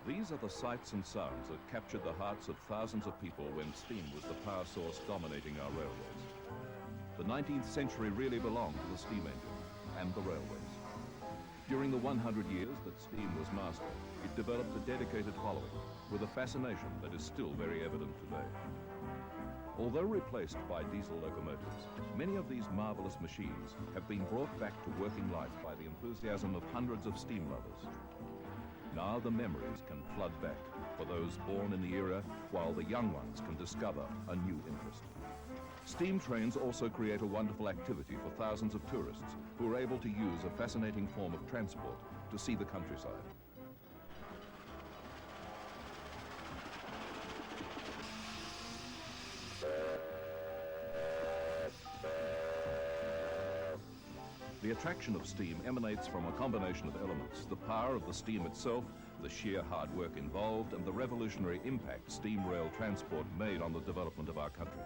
These are the sights and sounds that captured the hearts of thousands of people when steam was the power source dominating our railways. The 19th century really belonged to the steam engine and the railways. During the 100 years that steam was master, it developed a dedicated following with a fascination that is still very evident today. Although replaced by diesel locomotives, many of these marvelous machines have been brought back to working life by the enthusiasm of hundreds of steam lovers. Now the memories can flood back for those born in the era, while the young ones can discover a new interest. Steam trains also create a wonderful activity for thousands of tourists who are able to use a fascinating form of transport to see the countryside. The attraction of steam emanates from a combination of elements: the power of the steam itself, the sheer hard work involved, and the revolutionary impact steam rail transport made on the development of our country.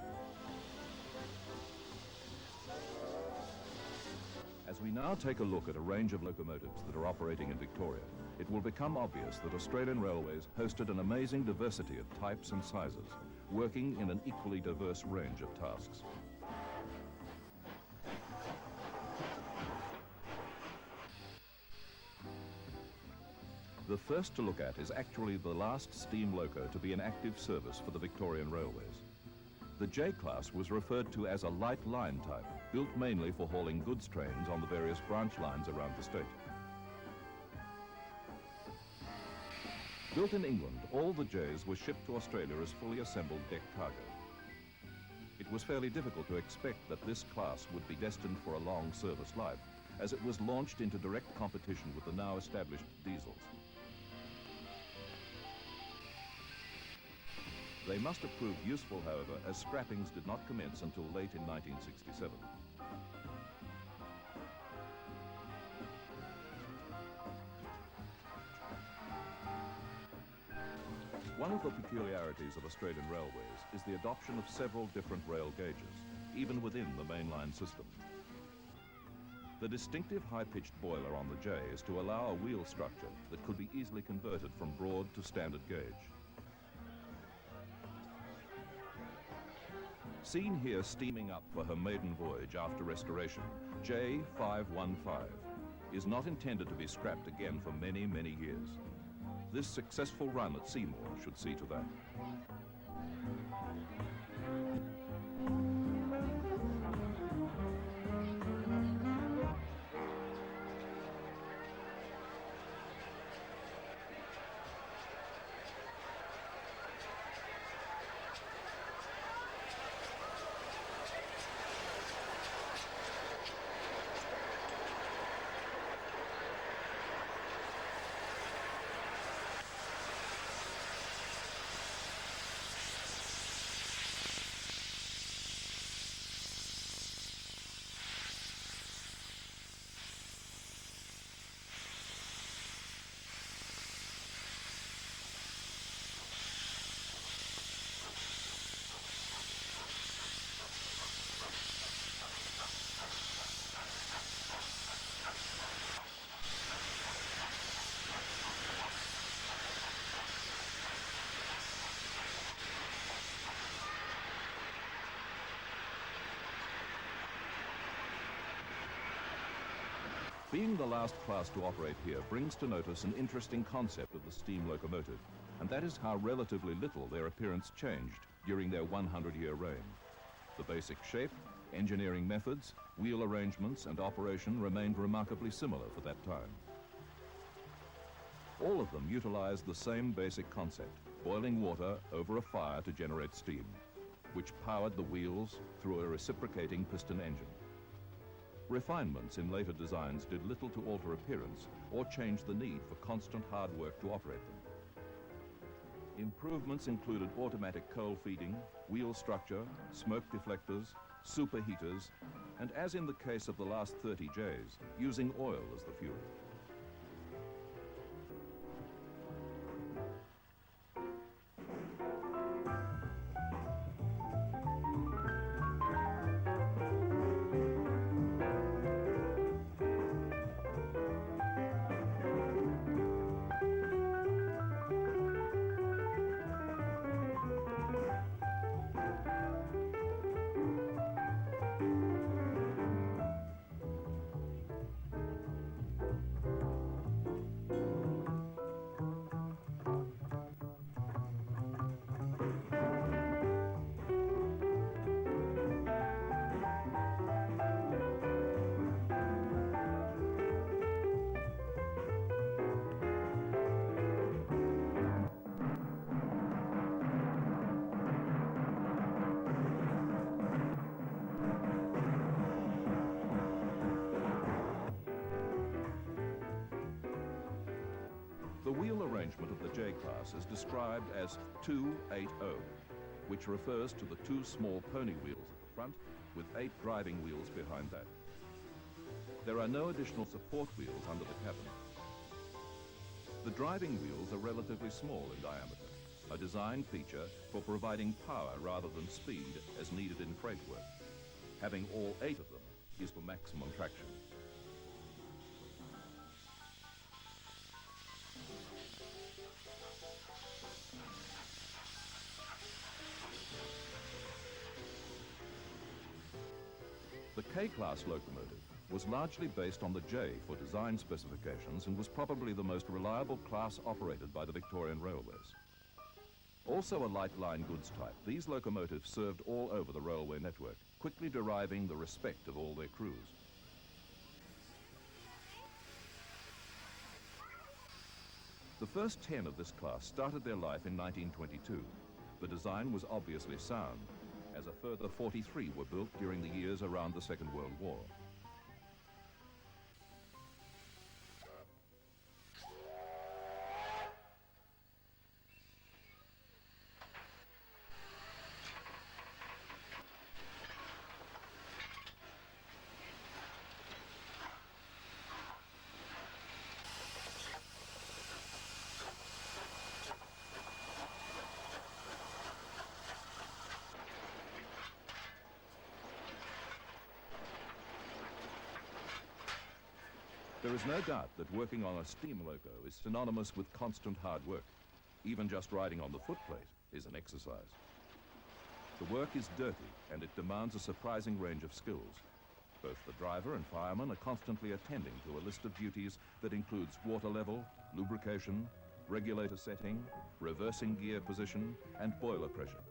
As we now take a look at a range of locomotives that are operating in Victoria, it will become obvious that Australian Railways hosted an amazing diversity of types and sizes, working in an equally diverse range of tasks. The first to look at is actually the last steam loco to be in active service for the Victorian Railways. The J-class was referred to as a light line type, built mainly for hauling goods trains on the various branch lines around the state. Built in England, all the Js were shipped to Australia as fully assembled deck cargo. It was fairly difficult to expect that this class would be destined for a long service life, as it was launched into direct competition with the now established diesels. They must have proved useful, however, as scrappings did not commence until late in 1967. One of the peculiarities of Australian railways is the adoption of several different rail gauges, even within the mainline system. The distinctive high-pitched boiler on the J is to allow a wheel structure that could be easily converted from broad to standard gauge. Seen here steaming up for her maiden voyage after restoration, J515 is not intended to be scrapped again for many, many years. This successful run at Seymour should see to that. Being the last class to operate here brings to notice an interesting concept of the steam locomotive, and that is how relatively little their appearance changed during their 100-year reign. The basic shape, engineering methods, wheel arrangements, and operation remained remarkably similar for that time. All of them utilized the same basic concept: boiling water over a fire to generate steam, which powered the wheels through a reciprocating piston engine. Refinements in later designs did little to alter appearance or change the need for constant hard work to operate them. Improvements included automatic coal feeding, wheel structure, smoke deflectors, superheaters, and as in the case of the last 30 Js, using oil as the fuel. The wheel arrangement of the J-class is described as 280, which refers to the two small pony wheels at the front with 8 driving wheels behind that. There are no additional support wheels under the cabin. The driving wheels are relatively small in diameter, a design feature for providing power rather than speed as needed in freight work. Having all 8 of them is for maximum traction. The K-class locomotive was largely based on the J for design specifications and was probably the most reliable class operated by the Victorian Railways. Also a light line goods type, these locomotives served all over the railway network, quickly deriving the respect of all their crews. The first 10 of this class started their life in 1922. The design was obviously sound, as a further 43 were built during the years around the Second World War. There is no doubt that working on a steam loco is synonymous with constant hard work. Even just riding on the footplate is an exercise. The work is dirty and it demands a surprising range of skills. Both the driver and fireman are constantly attending to a list of duties that includes water level, lubrication, regulator setting, reversing gear position, and boiler pressure.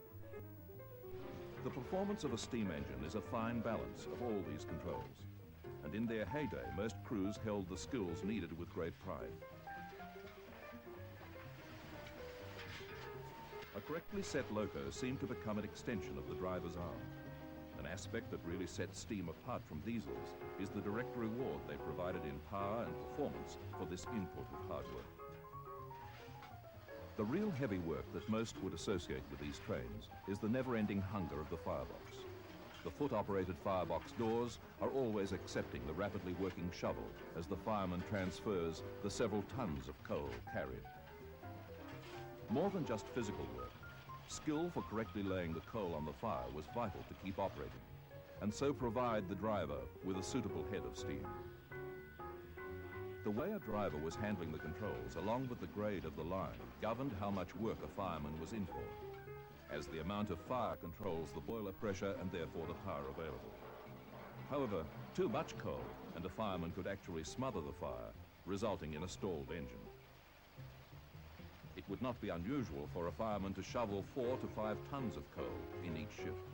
The performance of a steam engine is a fine balance of all these controls. And in their heyday, most crews held the skills needed with great pride. A correctly set loco seemed to become an extension of the driver's arm. An aspect that really sets steam apart from diesels is the direct reward they provided in power and performance for this input of hard work. The real heavy work that most would associate with these trains is the never-ending hunger of the firebox. The foot-operated firebox doors are always accepting the rapidly working shovel as the fireman transfers the several tons of coal carried. More than just physical work, skill for correctly laying the coal on the fire was vital to keep operating, and so provide the driver with a suitable head of steam. The way a driver was handling the controls, along with the grade of the line, governed how much work a fireman was in for, as the amount of fire controls the boiler pressure and therefore the power available. However, too much coal and a fireman could actually smother the fire, resulting in a stalled engine. It would not be unusual for a fireman to shovel 4 to 5 tons of coal in each shift.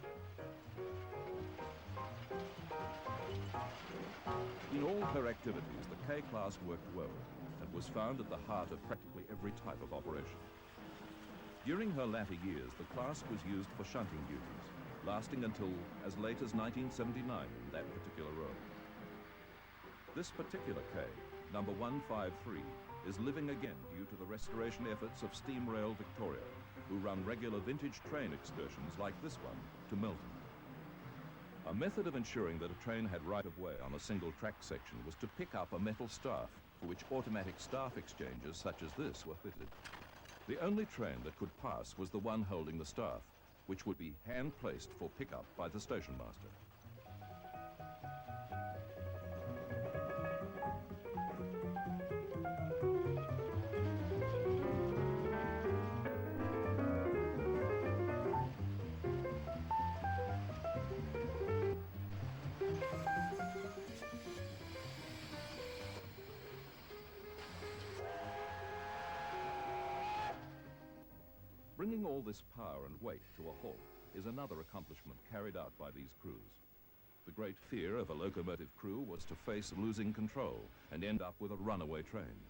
In all her activities, the K-class worked well and was found at the heart of practically every type of operation. During her latter years, the class was used for shunting duties, lasting until as late as 1979 in that particular road. This particular K, number 153, is living again due to the restoration efforts of Steam Rail Victoria, who run regular vintage train excursions like this one to Melton. A method of ensuring that a train had right-of-way on a single track section was to pick up a metal staff for which automatic staff exchangers such as this were fitted. The only train that could pass was the one holding the staff, which would be hand-placed for pickup by the station master. Bringing all this power and weight to a halt is another accomplishment carried out by these crews. The great fear of a locomotive crew was to face losing control and end up with a runaway train.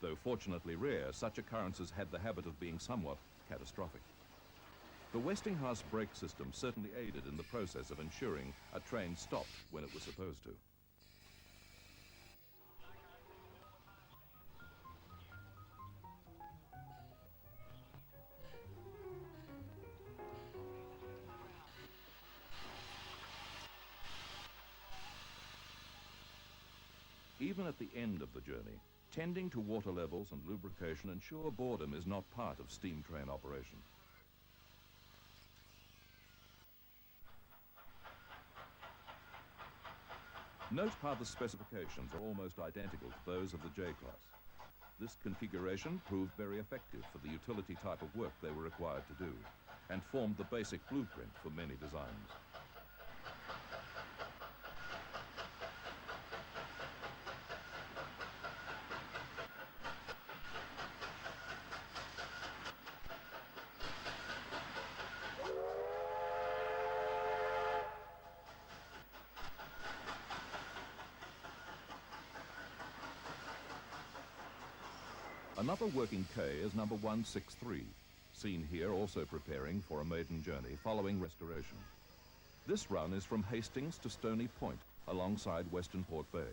Though fortunately rare, such occurrences had the habit of being somewhat catastrophic. The Westinghouse brake system certainly aided in the process of ensuring a train stopped when it was supposed to. at the end of the journey, tending to water levels and lubrication ensure boredom is not part of steam train operation. Note how the specifications are almost identical to those of the J-Class. This configuration proved very effective for the utility type of work they were required to do, and formed the basic blueprint for many designs. Another working K is number 163, seen here also preparing for a maiden journey following restoration. This run is from Hastings to Stony Point, alongside Western Port Bay.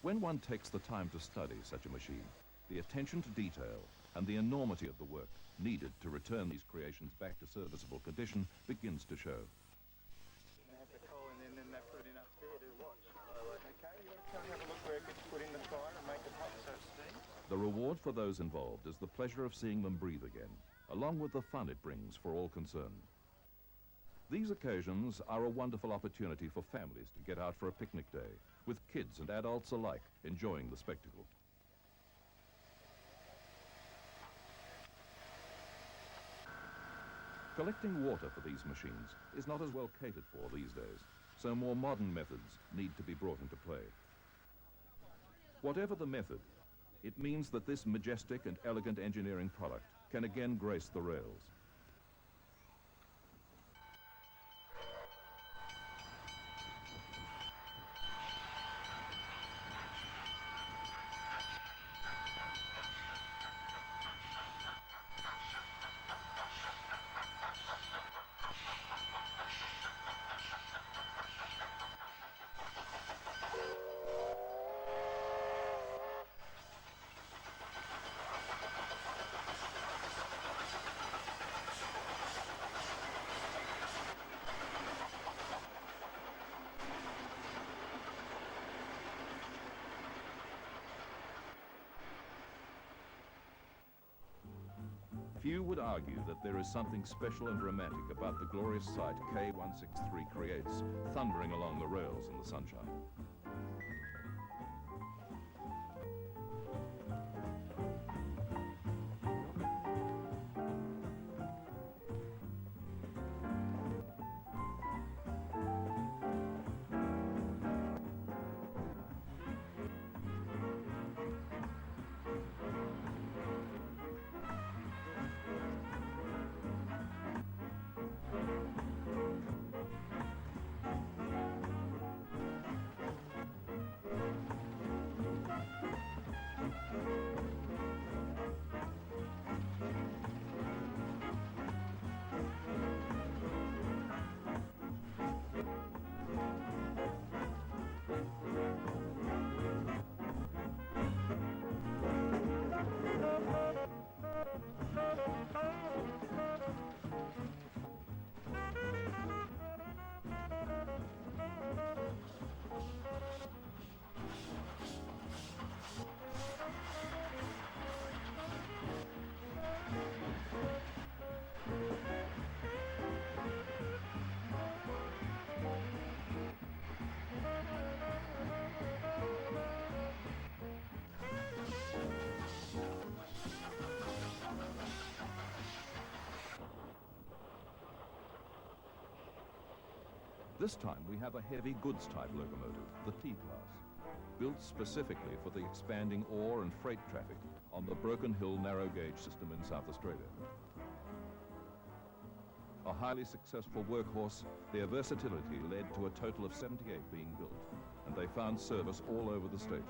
When one takes the time to study such a machine, the attention to detail and the enormity of the work needed to return these creations back to serviceable condition begins to show. The reward for those involved is the pleasure of seeing them breathe again, along with the fun it brings for all concerned. These occasions are a wonderful opportunity for families to get out for a picnic day, with kids and adults alike enjoying the spectacle. Collecting water for these machines is not as well catered for these days, so more modern methods need to be brought into play. Whatever the method, it means that this majestic and elegant engineering product can again grace the rails. Few would argue that there is something special and romantic about the glorious sight K163 creates, thundering along the rails in the sunshine. This time we have a heavy goods type locomotive, the T-Class, built specifically for the expanding ore and freight traffic on the Broken Hill narrow gauge system in South Australia. A highly successful workhorse, their versatility led to a total of 78 being built, and they found service all over the state.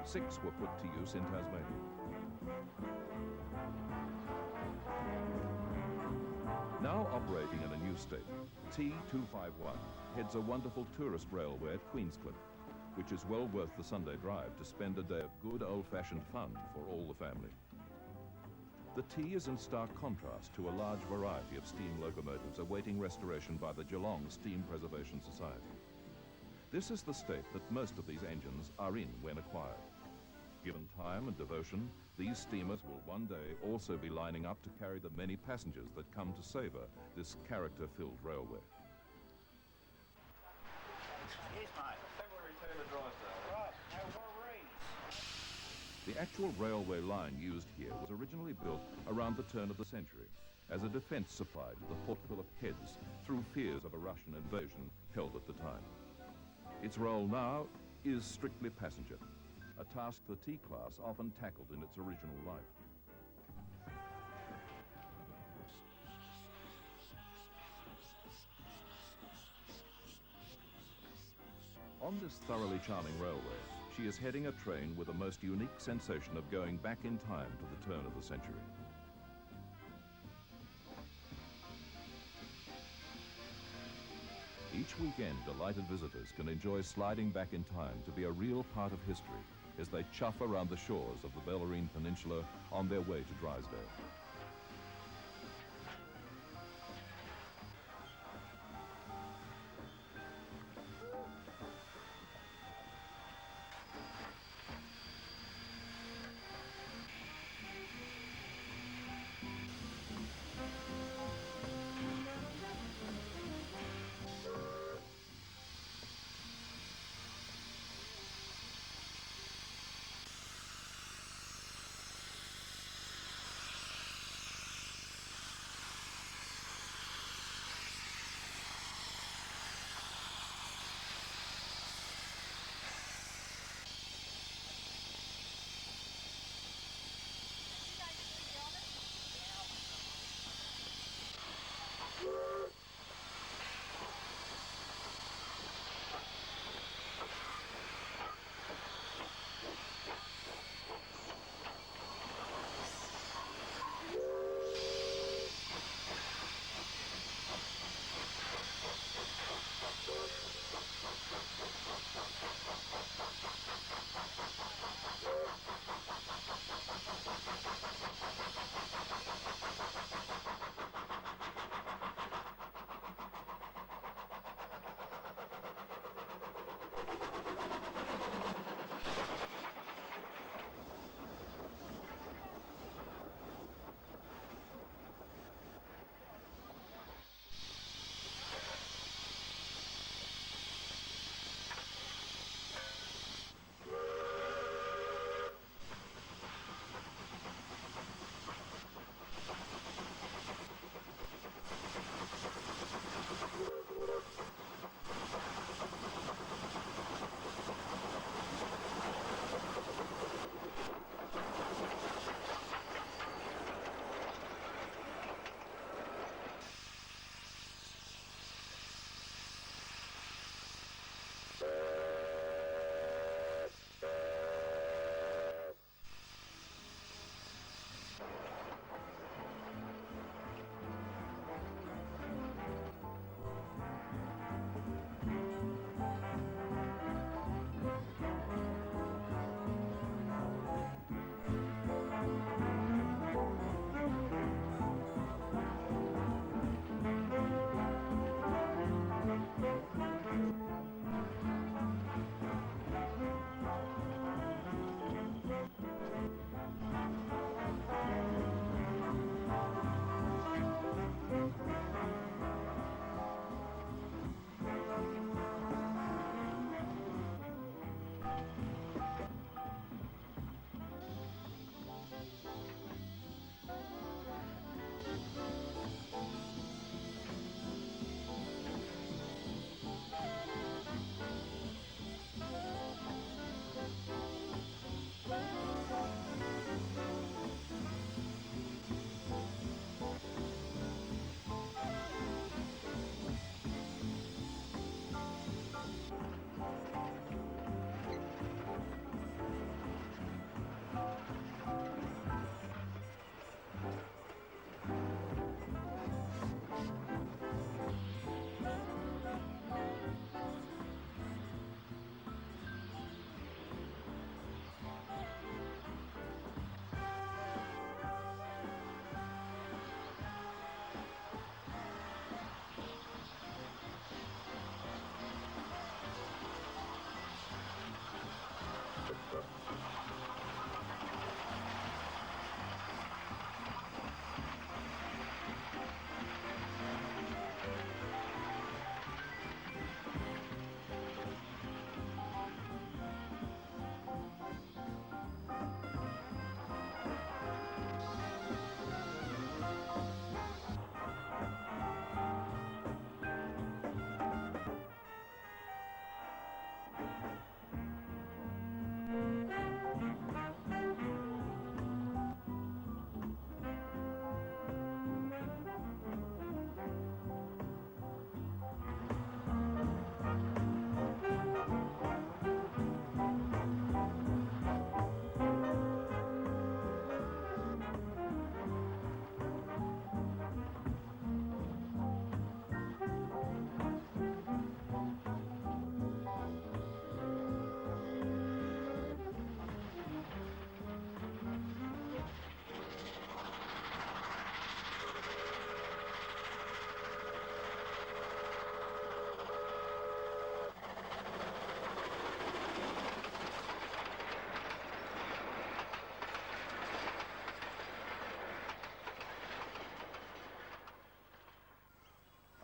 Six were put to use in Tasmania. Now operating in a new state, T251 heads a wonderful tourist railway at Queenscliff, which is well worth the Sunday drive to spend a day of good old-fashioned fun for all the family. The T is in stark contrast to a large variety of steam locomotives awaiting restoration by the Geelong Steam Preservation Society. This is the state that most of these engines are in when acquired. Given time and devotion, these steamers will one day also be lining up to carry the many passengers that come to savour this character-filled railway. Yes, mate. February return to dry sale. Right, now what race? The actual railway line used here was originally built around the turn of the century as a defence supply to the Port Phillip Heads through fears of a Russian invasion held at the time. Its role now is strictly passenger, a task the T-class often tackled in its original life. On this thoroughly charming railway, she is heading a train with a most unique sensation of going back in time to the turn of the century. Each weekend, delighted visitors can enjoy sliding back in time to be a real part of history as they chuff around the shores of the Bellarine Peninsula on their way to Drysdale.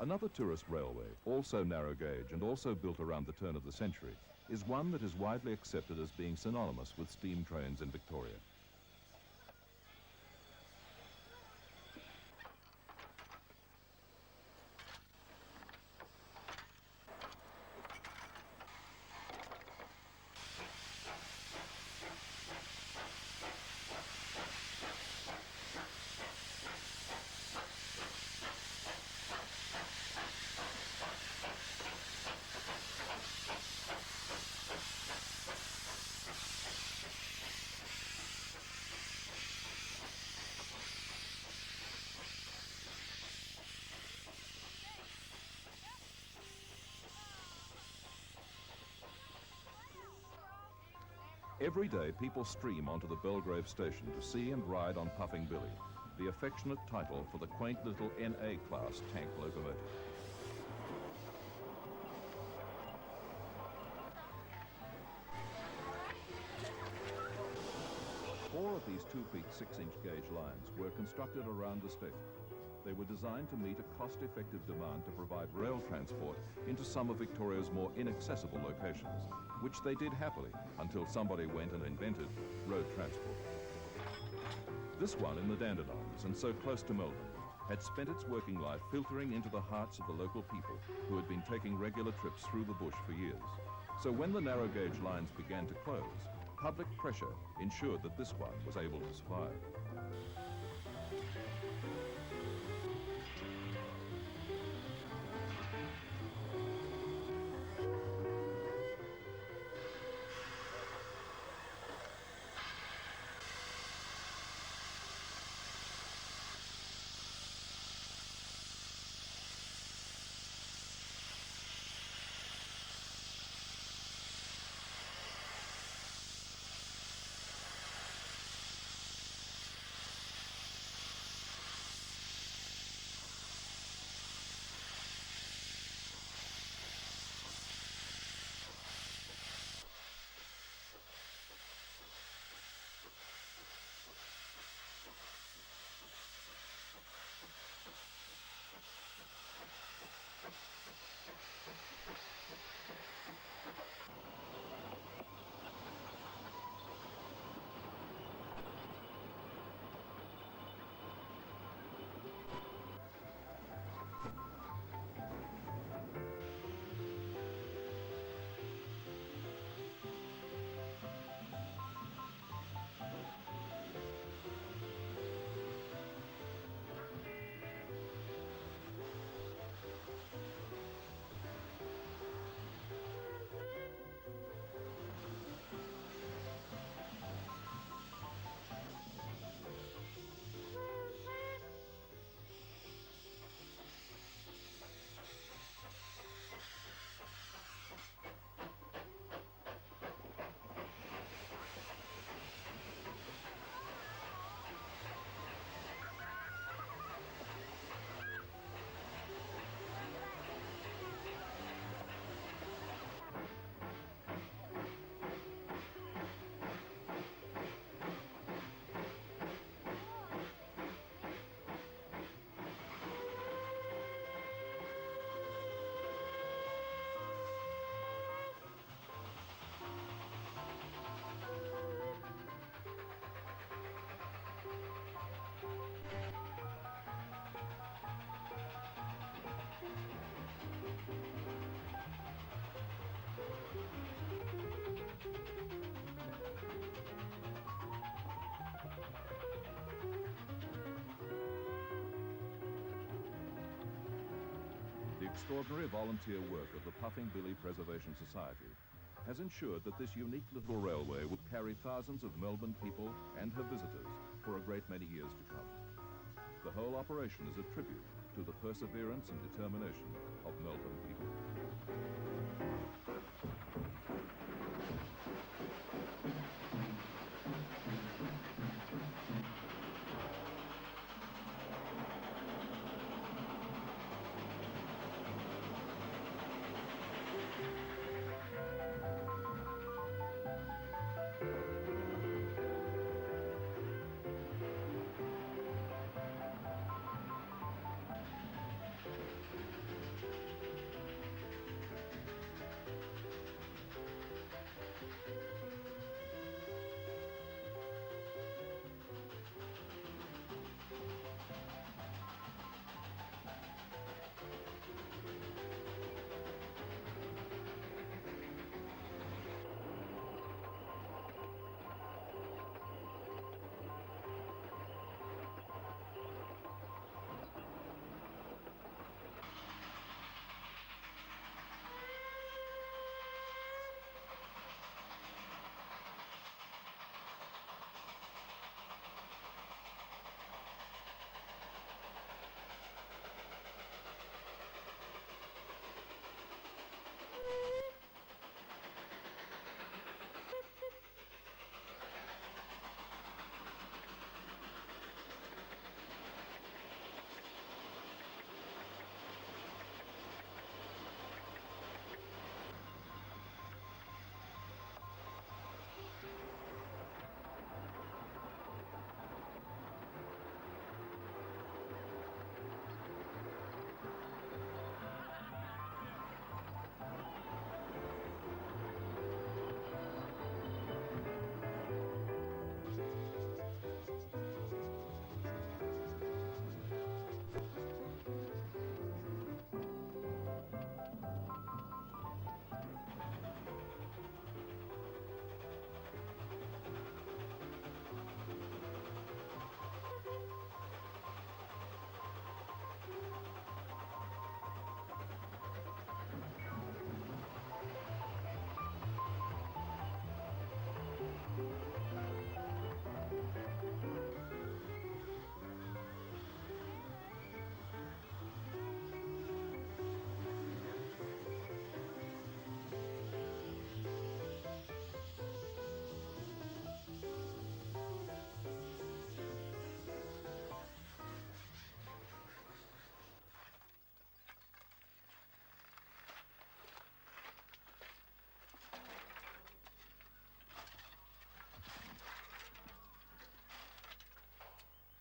Another tourist railway, also narrow gauge and also built around the turn of the century, is one that is widely accepted as being synonymous with steam trains in Victoria. Every day, people stream onto the Belgrave station to see and ride on Puffing Billy, the affectionate title for the quaint little NA-class tank locomotive. Four of these 2 feet 6-inch gauge lines were constructed around the station. They were designed to meet a cost-effective demand to provide rail transport into some of Victoria's more inaccessible locations, which they did happily until somebody went and invented road transport. This one in the Dandenongs, and so close to Melbourne, had spent its working life filtering into the hearts of the local people who had been taking regular trips through the bush for years. So when the narrow gauge lines began to close, public pressure ensured that this one was able to survive. Extraordinary volunteer work of the Puffing Billy Preservation Society has ensured that this unique little railway would carry thousands of Melbourne people and her visitors for a great many years to come. The whole operation is a tribute to the perseverance and determination of Melbourne people.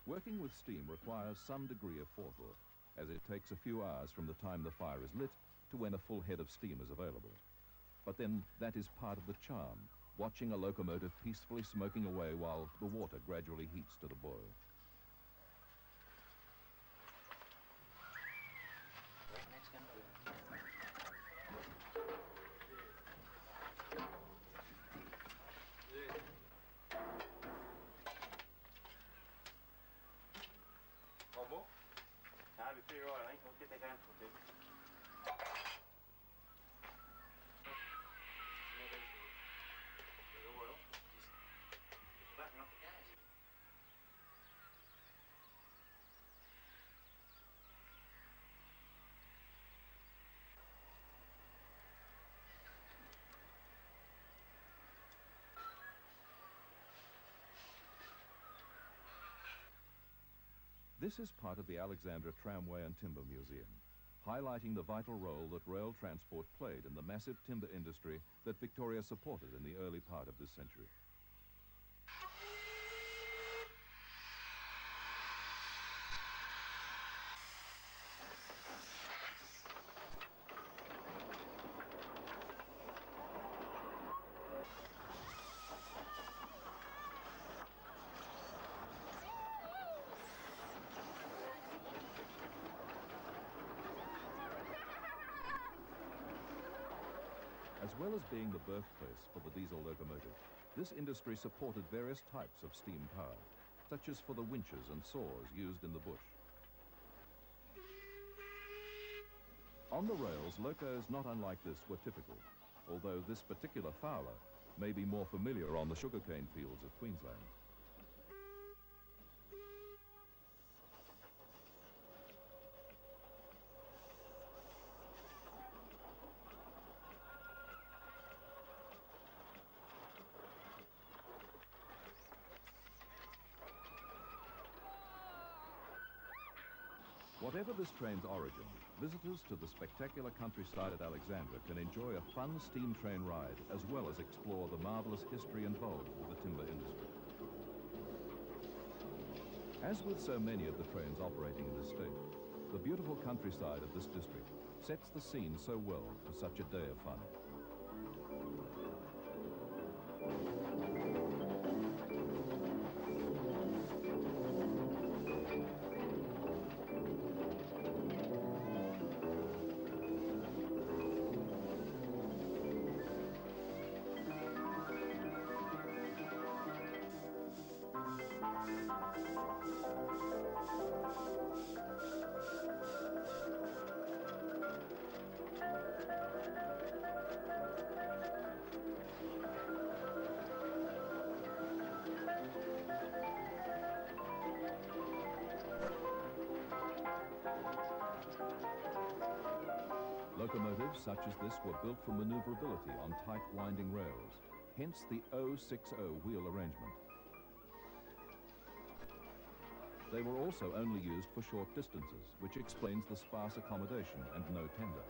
Working with steam requires some degree of forethought, as it takes a few hours from the time the fire is lit to when a full head of steam is available. But then that is part of the charm, watching a locomotive peacefully smoking away while the water gradually heats to the boil. I'll be pretty right, I think. We'll get that down for a bit. This is part of the Alexandra Tramway and Timber Museum, highlighting the vital role that rail transport played in the massive timber industry that Victoria supported in the early part of this century. As well as being the birthplace for the diesel locomotive, this industry supported various types of steam power, such as for the winches and saws used in the bush. On the rails, locos not unlike this were typical, although this particular fowler may be more familiar on the sugarcane fields of Queensland. Whatever this train's origin, visitors to the spectacular countryside at Alexandra can enjoy a fun steam train ride as well as explore the marvelous history involved with the timber industry. As with so many of the trains operating in this state, the beautiful countryside of this district sets the scene so well for such a day of fun. Locomotives such as this were built for maneuverability on tight winding rails, hence the 060 wheel arrangement. They were also only used for short distances, which explains the sparse accommodation and no tender.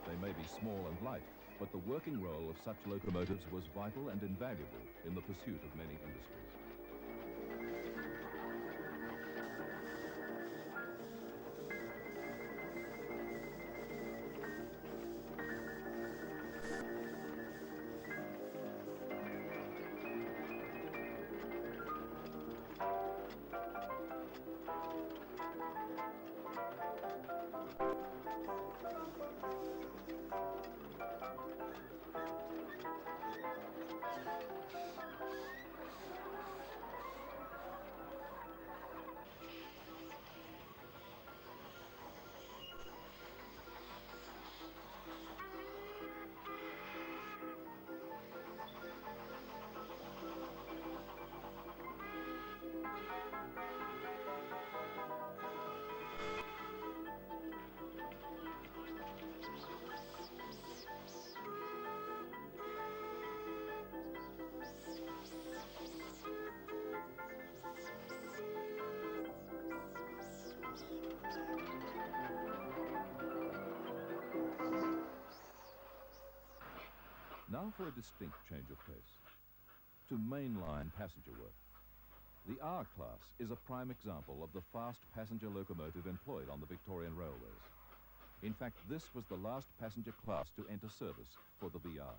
They may be small and light, but the working role of such locomotives was vital and invaluable in the pursuit of many industries. Now for a distinct change of pace. to mainline passenger work. The R-Class is a prime example of the fast passenger locomotive employed on the Victorian railways. In fact, this was the last passenger class to enter service for the VR.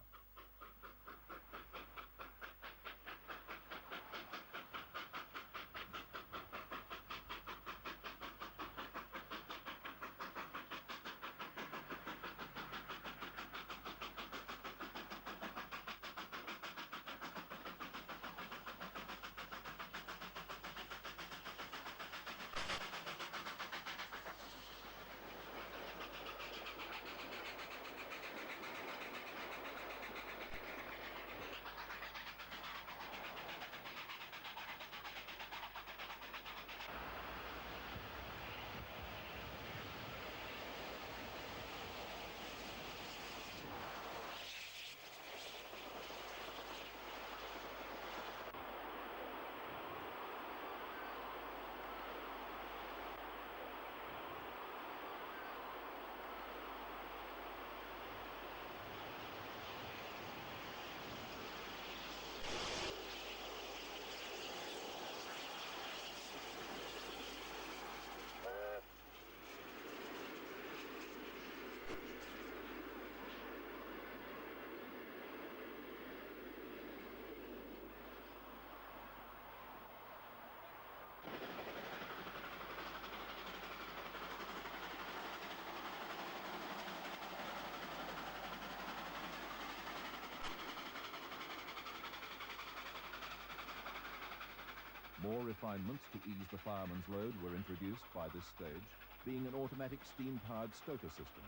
More refinements to ease the fireman's load were introduced by this stage, being an automatic steam-powered stoker system.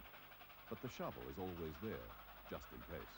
But the shovel is always there, just in case.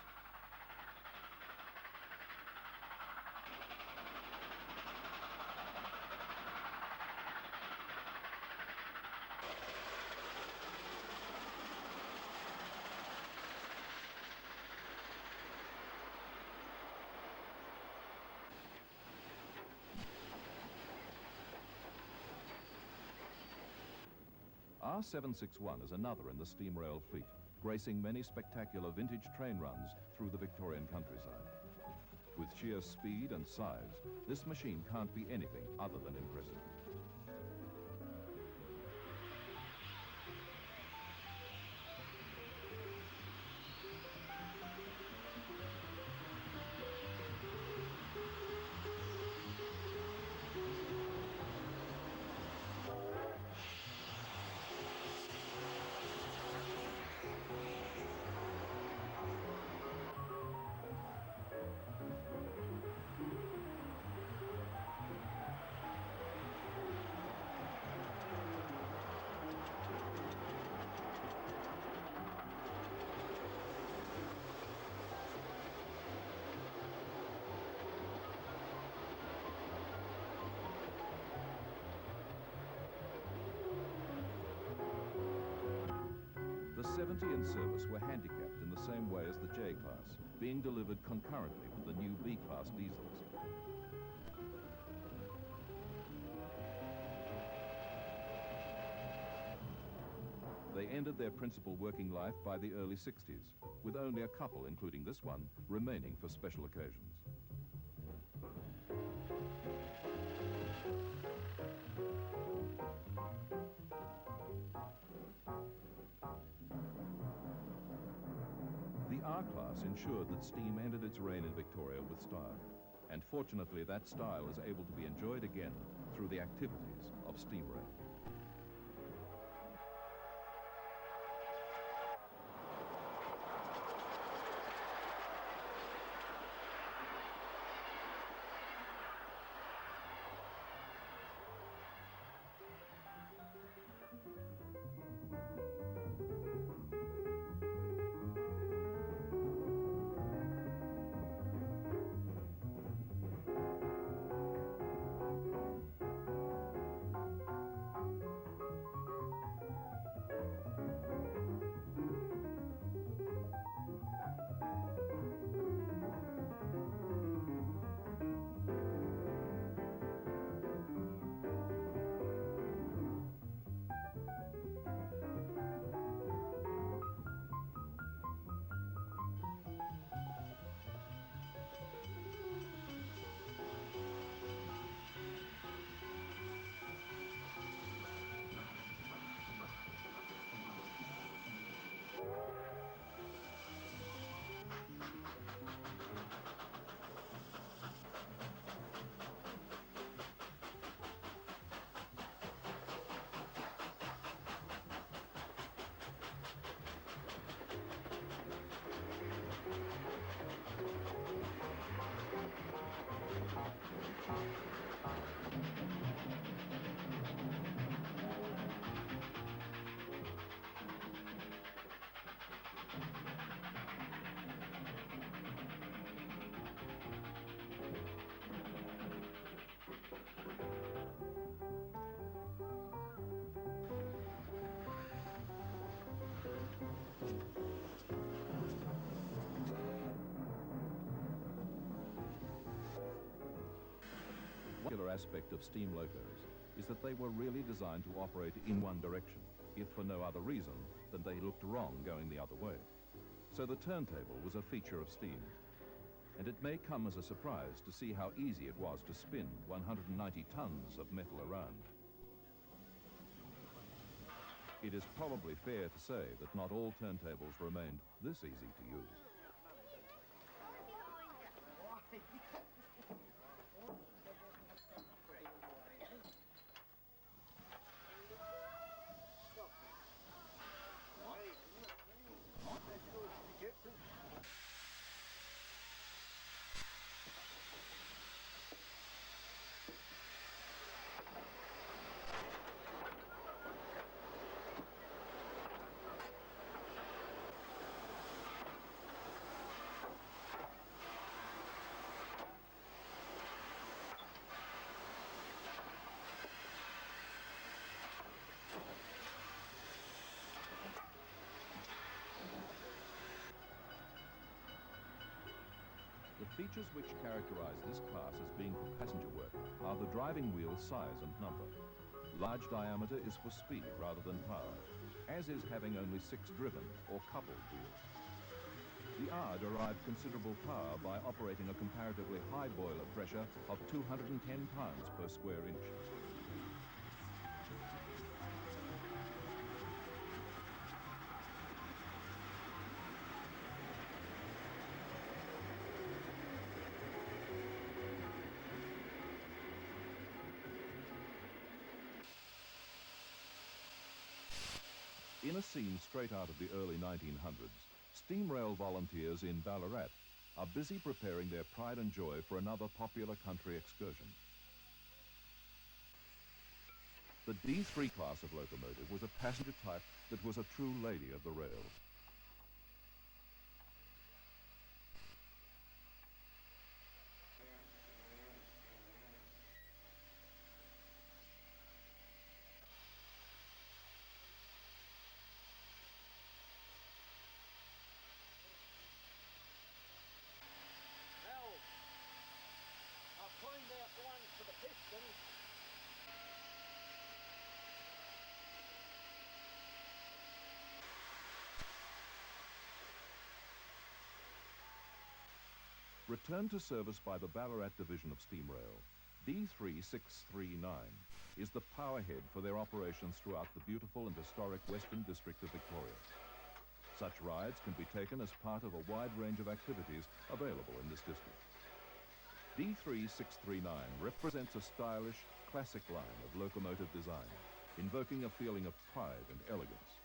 R761 is another in the steam rail fleet, gracing many spectacular vintage train runs through the Victorian countryside. With sheer speed and size, this machine can't be anything other than impressive. The 70 in service were handicapped in the same way as the J-Class, being delivered concurrently with the new B-Class diesels. They ended their principal working life by the early 60s, with only a couple, including this one, remaining for special occasions. The R-Class ensured that steam entered its reign in Victoria with style, and fortunately that style is able to be enjoyed again through the activities of steam rail. spectacular aspect of steam locos is that they were really designed to operate in one direction, if for no other reason than they looked wrong going the other way. So the turntable was a feature of steam. And it may come as a surprise to see how easy it was to spin 190 tons of metal around. It is probably fair to say that not all turntables remained this easy to use. The features which characterize this class as being for passenger work are the driving wheel's size and number. Large diameter is for speed rather than power, as is having only 6 driven or coupled wheels. The R derived considerable power by operating a comparatively high boiler pressure of 210 pounds per square inch. In a scene straight out of the early 1900s, steam rail volunteers in Ballarat are busy preparing their pride and joy for another popular country excursion. The D3 class of locomotive was a passenger type that was a true lady of the rails. I'll find out one for the piston. Returned to service by the Ballarat Division of Steam Rail, D3639 is the powerhead for their operations throughout the beautiful and historic Western District of Victoria. Such rides can be taken as part of a wide range of activities available in this district. D3639 represents a stylish, classic line of locomotive design, invoking a feeling of pride and elegance.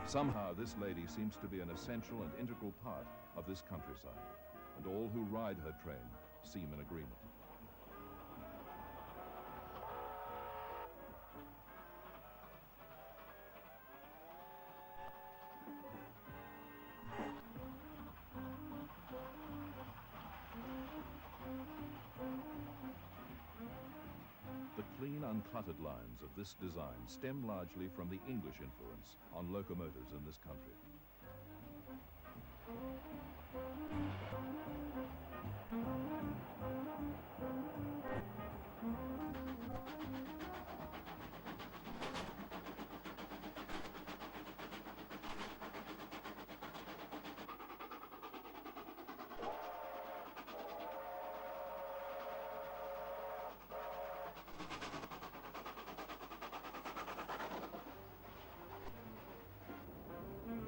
Somehow this lady seems to be an essential and integral part of this countryside, and all who ride her train seem in agreement. The clean, uncluttered lines of this design stem largely from the English influence on locomotives in this country.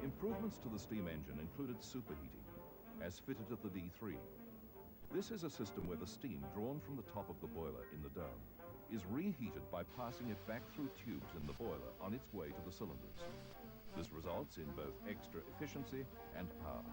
Improvements to the steam engine included superheating, as fitted at the D3. This is a system where the steam drawn from the top of the boiler in the dome is reheated by passing it back through tubes in the boiler on its way to the cylinders. This results in both extra efficiency and power.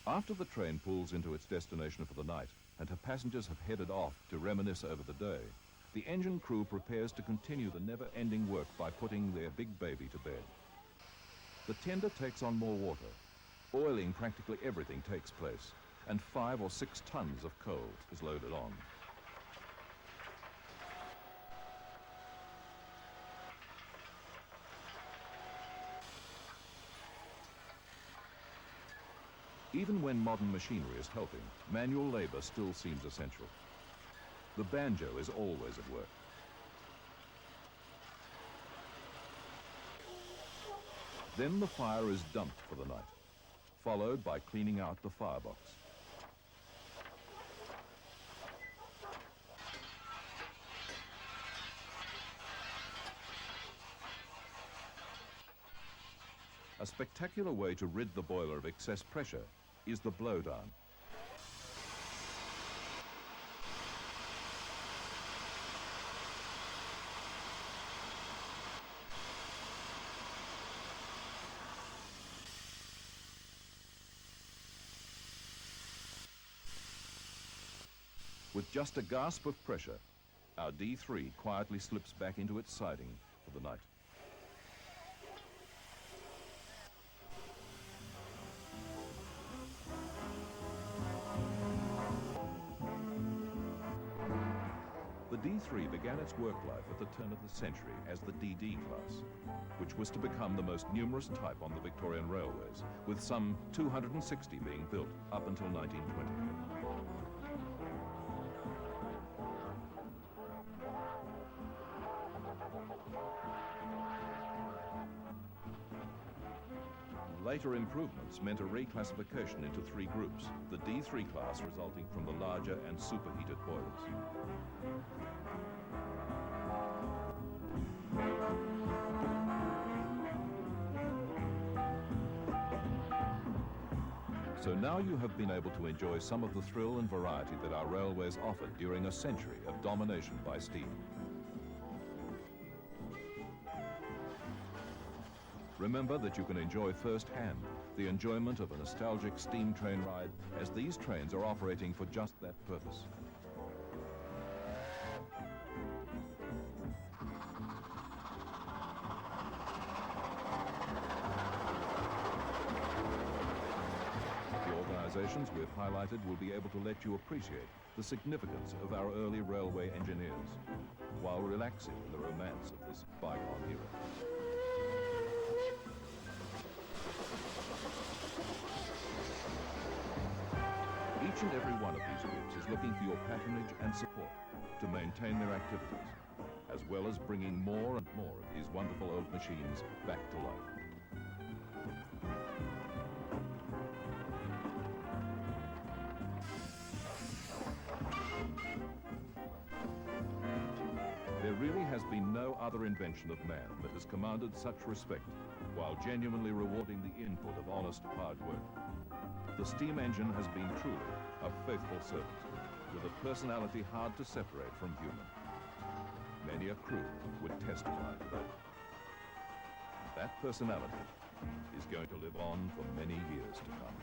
After the train pulls into its destination for the night and her passengers have headed off to reminisce over the day, the engine crew prepares to continue the never-ending work by putting their big baby to bed. The tender takes on more water. Oiling practically everything takes place, and 5 or 6 tons of coal is loaded on. Even when modern machinery is helping, manual labor still seems essential. The banjo is always at work. Then the fire is dumped for the night, followed by cleaning out the firebox. A spectacular way to rid the boiler of excess pressure is the blowdown. With just a gasp of pressure, our D3 quietly slips back into its siding for the night. The D3 began its work life at the turn of the century as the DD class, which was to become the most numerous type on the Victorian railways, with some 260 being built up until 1920. Later improvements meant a reclassification into 3 groups, the D3 class resulting from the larger and superheated boilers. So now you have been able to enjoy some of the thrill and variety that our railways offered during a century of domination by steam. Remember that you can enjoy firsthand the enjoyment of a nostalgic steam train ride, as these trains are operating for just that purpose. The organizations we've highlighted will be able to let you appreciate the significance of our early railway engineers, while relaxing in the romance of this bygone era. Each and every one of these groups is looking for your patronage and support to maintain their activities, as well as bringing more and more of his wonderful old machines back to life. There really has been no other invention of man that has commanded such respect while genuinely rewarding the input of honest hard work. The steam engine has been truly a faithful servant, with a personality hard to separate from human. Many a crew would testify to that. That personality is going to live on for many years to come.